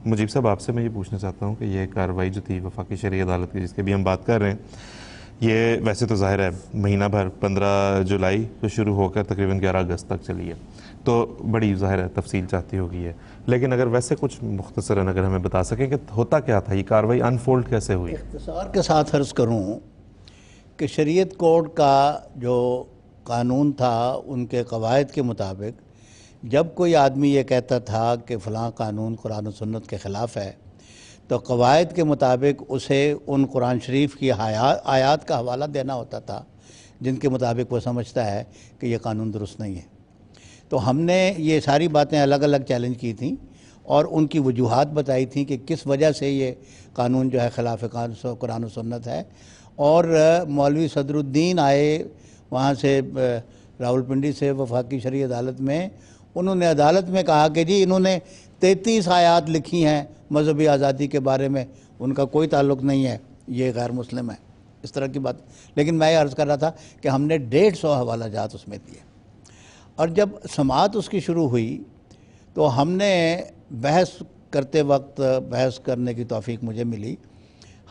مجیب صاحب، آپ سے میں یہ پوچھنا چاہتا ہوں کہ یہ کارروائی جو تھی وفاقی شرعی عدالت کی جس کی بھی ہم بات کر رہے ہیں، یہ ویسے تو ظاہر ہے مہینہ بھر 15 جولائی تو شروع ہو کر تقریباً 11 اگست تک چلی ہے، تو بڑی ظاہر ہے تفصیل چاہتی ہوگی ہے، لیکن اگر ویسے کچھ مختصراً اگر ہمیں بتا سکیں کہ ہوتا کیا تھا، یہ کارروائی انفولڈ کیسے ہوئی؟ اختصار کے ساتھ عرض کروں کہ شریعت کوڈ کا جو قانون تھا ان کے قواعد کے مطابق جب کوئی آدمی یہ کہتا تھا کہ فلاں قانون قرآن و سنت کے خلاف ہے تو قواعد کے مطابق اسے ان قرآن شریف کی آیات کا حوالہ دینا ہوتا تھا جن کے مطابق وہ سمجھتا ہے کہ یہ قانون درست نہیں ہے۔ تو ہم نے یہ ساری باتیں الگ الگ چیلنج کی تھیں اور ان کی وجوہات بتائی تھیں کہ کس وجہ سے یہ قانون جو ہے خلاف قرآن و سنت ہے، اور مولوی صدر الدین آئے وہاں سے راولپنڈی سے وفاقی شرعی عدالت میں، انہوں نے عدالت میں کہا کہ جی انہوں نے 33 آیات لکھی ہیں مذہبی آزادی کے بارے میں، ان کا کوئی تعلق نہیں ہے، یہ غیر مسلم ہے، اس طرح کی بات۔ لیکن میں یہ عرض کر رہا تھا کہ ہم نے 150 حوالہ جات اس میں دیے، اور جب سماعت اس کی شروع ہوئی تو ہم نے بحث کرتے وقت بحث کرنے کی توفیق مجھے ملی،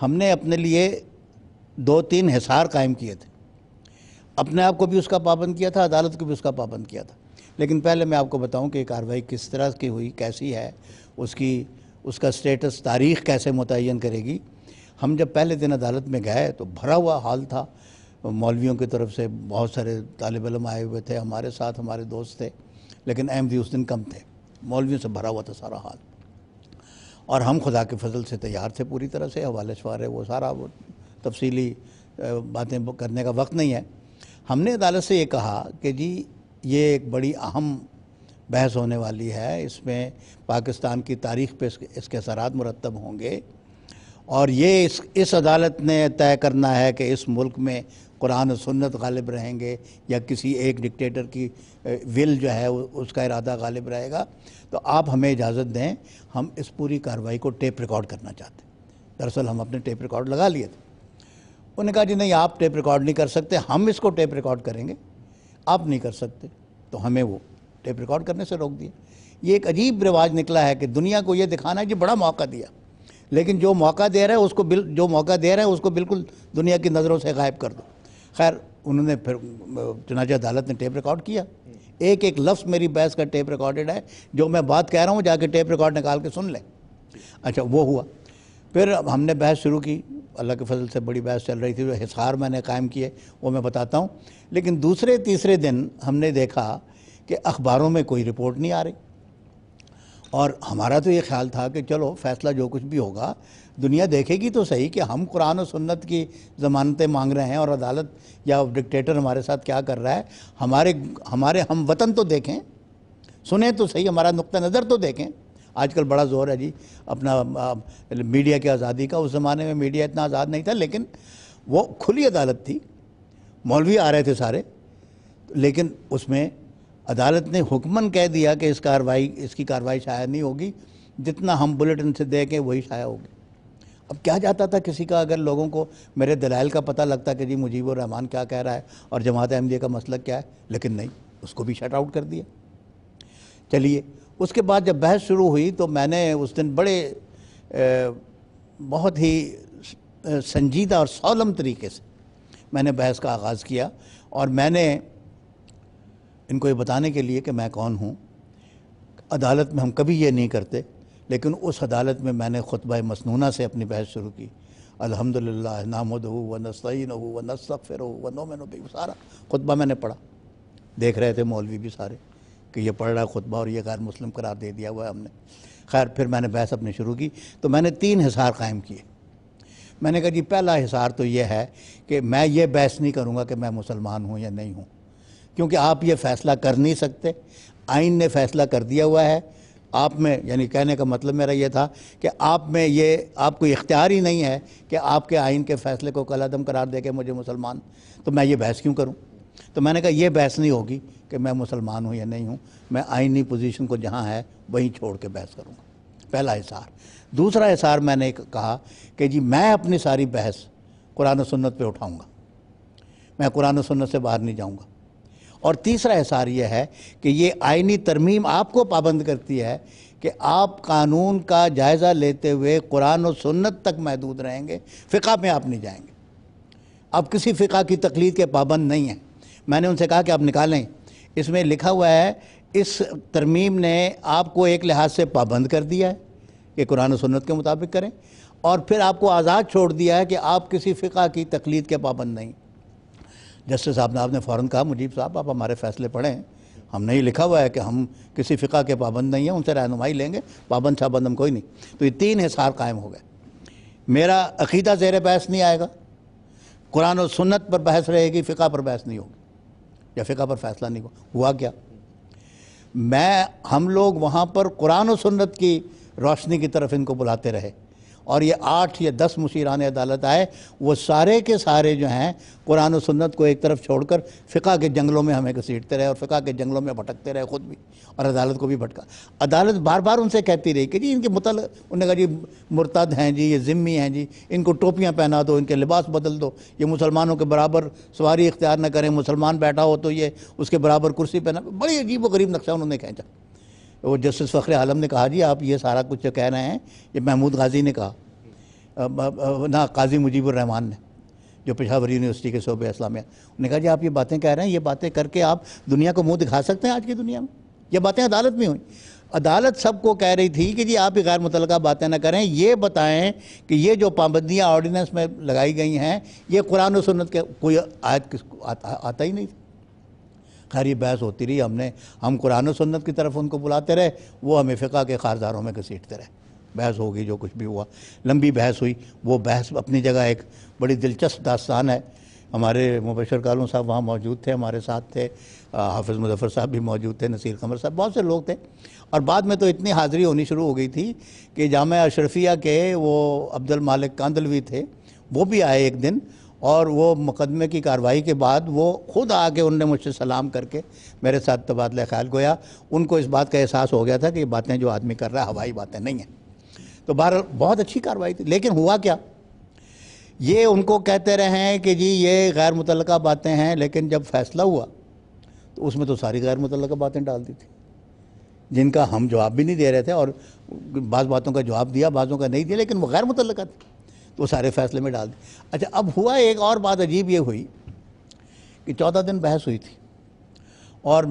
ہم نے اپنے لیے 2-3 حصار قائم کیے تھے، اپنے آپ کو بھی اس کا پابند کیا تھا، عدالت کو بھی اس کا پابند کیا تھا۔ لیکن پہلے میں آپ کو بتاؤں کہ یہ کارروائی کس طرح کی ہوئی، کیسی ہے، اس کا سٹیٹس تاریخ کیسے متعین کرے گی۔ ہم جب پہلے دن عدالت میں گئے تو بھرا ہوا حال تھا، مولویوں کی طرف سے بہت سارے طالب علم آئے ہوئے تھے، ہمارے ساتھ ہمارے دوست تھے، لیکن احمدی اس دن کم تھے، مولویوں سے بھرا ہوا تھا سارا حال، اور ہم خدا کے فضل سے تیار تھے پوری طرح سے، حوالے شوارے وہ سارا وہ تفصیلی باتیں کرنے کا وقت نہیں ہے۔ ہم نے عدالت سے یہ کہا کہ جی یہ ایک بڑی اہم بحث ہونے والی ہے، اس میں پاکستان کی تاریخ پہ اس کے اثرات مرتب ہوں گے، اور یہ اس عدالت نے طے کرنا ہے کہ اس ملک میں قرآن و سنت غالب رہیں گے یا کسی ایک ڈکٹیٹر کی ول جو ہے اس کا ارادہ غالب رہے گا، تو آپ ہمیں اجازت دیں، ہم اس پوری کارروائی کو ٹیپ ریکارڈ کرنا چاہتے ہیں۔ دراصل ہم اپنے ٹیپ ریکارڈ لگا لیے تھے، انہوں نے کہا جی نہیں آپ ٹیپ ریکارڈ نہیں کر سکتے، ہم اس کو ٹیپ ریکارڈ کریں گے، آپ نہیں کر سکتے، تو ہمیں وہ ٹیپ ریکارڈ کرنے سے روک دیا۔ یہ ایک عجیب رواج نکلا ہے کہ دنیا کو یہ دکھانا ہے جی بڑا موقع دیا، لیکن جو موقع دے رہا ہے اس کو بالکل دنیا کی نظروں سے غائب کر دو۔ خیر انہوں نے پھر چنانچہ عدالت نے ٹیپ ریکارڈ کیا، ایک ایک لفظ میری بحث کا ٹیپ ریکارڈڈ ہے، جو میں بات کہہ رہا ہوں جا کے ٹیپ ریکارڈ نکال کے سن لیں۔ اچھا وہ ہوا، پھر ہم نے بحث شروع کی، اللہ کے فضل سے بڑی بحث چل رہی تھی، جو حصار میں نے قائم کیے وہ میں بتاتا ہوں۔ لیکن دوسرے تیسرے دن ہم نے دیکھا کہ اخباروں میں کوئی رپورٹ نہیں آ رہی، اور ہمارا تو یہ خیال تھا کہ چلو فیصلہ جو کچھ بھی ہوگا دنیا دیکھے گی تو صحیح کہ ہم قرآن و سنت کی ضمانتیں مانگ رہے ہیں اور عدالت یا ڈکٹیٹر ہمارے ساتھ کیا کر رہا ہے، ہمارے ہم وطن تو دیکھیں، سنیں تو صحیح، ہمارا نقطہ نظر تو دیکھیں۔ آج کل بڑا زور ہے جی اپنا میڈیا کی آزادی کا، اس زمانے میں میڈیا اتنا آزاد نہیں تھا، لیکن وہ کھلی عدالت تھی، مولوی آ رہے تھے سارے، لیکن اس میں عدالت نے حکماً کہہ دیا کہ اس کی کارروائی شائع نہیں ہوگی، جتنا ہم بلیٹن سے دے کے وہی شائع ہوگی۔ اب کیا جاتا تھا کسی کا اگر لوگوں کو میرے دلائل کا پتہ لگتا کہ جی مجیب الرحمان کیا کہہ رہا ہے اور جماعت احمدیہ کا مسلک کیا ہے، لیکن نہیں، اس کو بھی شٹ آؤٹ کر دیا۔ چلیے اس کے بعد جب بحث شروع ہوئی تو میں نے اس دن بہت ہی سنجیدہ اور سولم طریقے سے میں نے بحث کا آغاز کیا، اور میں نے ان کو یہ بتانے کے لیے کہ میں کون ہوں، عدالت میں ہم کبھی یہ نہیں کرتے، لیکن اس عدالت میں میں نے خطبہ مسنونہ سے اپنی بحث شروع کی، الحمدللہ نحمدہ ونستعینہ ونستغفرہ ونؤمن بہ، سارا خطبہ میں نے پڑھا، دیکھ رہے تھے مولوی بھی سارے کہ یہ پڑھ رہا ہے خطبہ اور یہ غیر مسلم قرار دے دیا ہوا ہے ہم نے۔ خیر پھر میں نے بحث اپنی شروع کی تو میں نے 3 حصار قائم کیے۔ میں نے کہا جی پہلا حصار تو یہ ہے کہ میں یہ بحث نہیں کروں گا کہ میں مسلمان ہوں یا نہیں ہوں، کیونکہ آپ یہ فیصلہ کر نہیں سکتے، آئین نے فیصلہ کر دیا ہوا ہے، آپ میں یعنی کہنے کا مطلب میرا یہ تھا کہ آپ کو اختیار ہی نہیں ہے کہ آپ کے آئین کے فیصلے کو کالعدم قرار دے کے مجھے مسلمان، تو میں یہ بحث کیوں کروں؟ تو میں نے کہا یہ بحث نہیں ہوگی کہ میں مسلمان ہوں یا نہیں ہوں، میں آئینی پوزیشن کو جہاں ہے وہیں چھوڑ کے بحث کروں گا، پہلا حصار۔ دوسرا حصار میں نے کہا کہ جی میں اپنی ساری بحث قرآن و سنت پہ اٹھاؤں گا، میں قرآن و سنت سے باہر نہیں جاؤں گا۔ اور تیسرا حصار یہ ہے کہ یہ آئینی ترمیم آپ کو پابند کرتی ہے کہ آپ قانون کا جائزہ لیتے ہوئے قرآن و سنت تک محدود رہیں گے، فقہ میں آپ نہیں جائیں گے، آپ کسی فقہ کی تقلید کے پابند نہیں ہیں۔ میں نے ان سے کہا کہ آپ نکالیں، اس میں لکھا ہوا ہے اس ترمیم نے آپ کو ایک لحاظ سے پابند کر دیا ہے کہ قرآن و سنت کے مطابق کریں، اور پھر آپ کو آزاد چھوڑ دیا ہے کہ آپ کسی فقہ کی تقلید کے پابند نہیں۔ جسٹس صاحب نے فوراً کہا مجیب صاحب آپ ہمارے فیصلے پڑھیں، ہم نے یہ لکھا ہوا ہے کہ ہم کسی فقہ کے پابند نہیں ہیں، ان سے رہنمائی لیں گے، پابند شابند ہم کوئی نہیں۔ تو یہ تین حصار قائم ہو گئے۔ میرا عقیدہ زیر بحث نہیں آئے گا، قرآن و سنت پر بحث رہے گی، فقہ پر بحث نہیں ہوگی یا فقہ پر فیصلہ نہیں ہوا کیا؟ ہم لوگ وہاں پر قرآن و سنت کی روشنی کی طرف ان کو بلاتے رہے، اور یہ 8 یا 10 مشیران عدالت آئے، وہ سارے کے سارے جو ہیں قرآن و سنت کو ایک طرف چھوڑ کر فقہ کے جنگلوں میں ہمیں گھسیٹتے رہے، اور فقہ کے جنگلوں میں بھٹکتے رہے خود بھی، اور عدالت کو بھی بھٹکا۔ عدالت بار بار ان سے کہتی رہی کہ جی ان کے متعلق، انہوں نے کہا جی مرتد ہیں جی، یہ ذمی ہیں جی، ان کو ٹوپیاں پہنا دو، ان کے لباس بدل دو، یہ مسلمانوں کے برابر سواری اختیار نہ کریں، مسلمان بیٹھا ہو تو یہ اس کے برابر کرسی پہنا۔ بڑی عجیب و غریب نقشہ انہوں نے کھینچا۔ وہ جسٹس فخر عالم نے کہا جی آپ یہ سارا کچھ جو کہہ رہے ہیں، یہ محمود غازی نے کہا، نہ قاضی مجیب الرحمان نے، جو پشاور یونیورسٹی کے شعبہ اسلامیہ، انہوں نے کہا جی آپ یہ باتیں کہہ رہے ہیں، یہ باتیں کر کے آپ دنیا کو منہ دکھا سکتے ہیں آج کی دنیا میں؟ یہ باتیں عدالت میں ہوئیں۔ عدالت سب کو کہہ رہی تھی کہ جی آپ یہ غیر متعلقہ باتیں نہ کریں، یہ بتائیں کہ یہ جو پابندیاں آرڈیننس میں لگائی گئی ہیں یہ قرآن و سنت کے کوئی آیت کس کو آتا ہی نہیں تھا۔ خیر یہ بحث ہوتی رہی، ہم قرآن و سنت کی طرف ان کو بلاتے رہے، وہ ہمیں فقہ کے خارزاروں میں گھسیٹتے رہے۔ بحث ہوگی، جو کچھ بھی ہوا، لمبی بحث ہوئی، وہ بحث اپنی جگہ ایک بڑی دلچسپ داستان ہے۔ ہمارے مبشر کالوں صاحب وہاں موجود تھے، ہمارے ساتھ تھے، حافظ مظفر صاحب بھی موجود تھے، نصیر قمر صاحب، بہت سے لوگ تھے، اور بعد میں تو اتنی حاضری ہونی شروع ہو گئی تھی کہ جامعہ اشرفیہ کے وہ عبد المالک کاندلوی تھے، وہ بھی آئے ایک دن، اور وہ مقدمے کی کارروائی کے بعد وہ خود آ کے انہوں نے مجھ سے سلام کر کے میرے ساتھ تبادلہ خیال گویا۔ ان کو اس بات کا احساس ہو گیا تھا کہ یہ باتیں جو آدمی کر رہا ہے ہوائی باتیں نہیں ہیں۔ تو بہرحال بہت اچھی کارروائی تھی، لیکن ہوا کیا؟ یہ ان کو کہتے رہے ہیں کہ جی یہ غیر متعلقہ باتیں ہیں، لیکن جب فیصلہ ہوا تو اس میں تو ساری غیر متعلقہ باتیں ڈال دی تھی، جن کا ہم جواب بھی نہیں دے رہے تھے، اور بعض باتوں کا جواب دیا، بعضوں کا نہیں دیا، لیکن وہ غیر متعلقہ تھی، تو وہ سارے فیصلے میں ڈال دی۔ اچھا اب ہوا ایک اور بات عجیب یہ ہوئی کہ 14 دن بحث ہوئی تھی، اور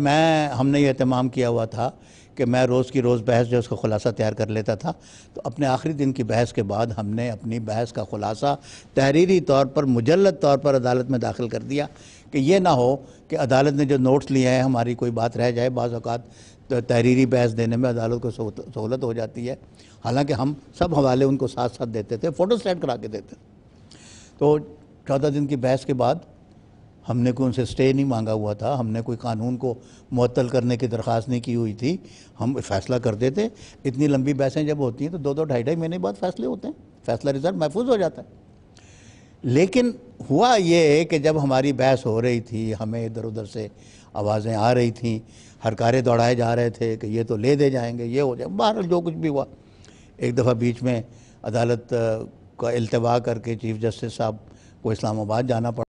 ہم نے یہ اہتمام کیا ہوا تھا کہ میں روز کی روز بحث جو اس کا خلاصہ تیار کر لیتا تھا، تو اپنے آخری دن کی بحث کے بعد ہم نے اپنی بحث کا خلاصہ تحریری طور پر، مجلد طور پر عدالت میں داخل کر دیا، کہ یہ نہ ہو کہ عدالت نے جو نوٹس لیے ہیں ہماری کوئی بات رہ جائے۔ بعض اوقات تحریری بحث دینے میں عدالت کو سہولت ہو جاتی ہے، حالانکہ ہم سب حوالے ان کو ساتھ ساتھ دیتے تھے، فوٹو سٹیٹ کرا کے دیتے تھے۔ تو 14 دن کی بحث کے بعد ہم نے کوئی ان سے سٹے نہیں مانگا ہوا تھا، ہم نے کوئی قانون کو معطل کرنے کی درخواست نہیں کی ہوئی تھی، ہم فیصلہ کرتے تھے۔ اتنی لمبی بحثیں جب ہوتی ہیں تو 2-2 ڈھائی مہینے بعد فیصلے ہوتے ہیں، فیصلہ رزلٹ محفوظ ہو جاتا ہے۔ لیکن ہوا یہ کہ جب ہماری بحث ہو رہی تھی، ہمیں ادھر ادھر سے آوازیں آ رہی تھیں، ہرکارے دوڑائے جا رہے تھے کہ یہ تو لے دے جائیں گے، یہ ہو جائے، بہرحال جو کچھ بھی ہوا، ایک دفعہ بیچ میں عدالت کا التوا کر کے چیف جسٹس صاحب کو اسلام آباد جانا پڑا۔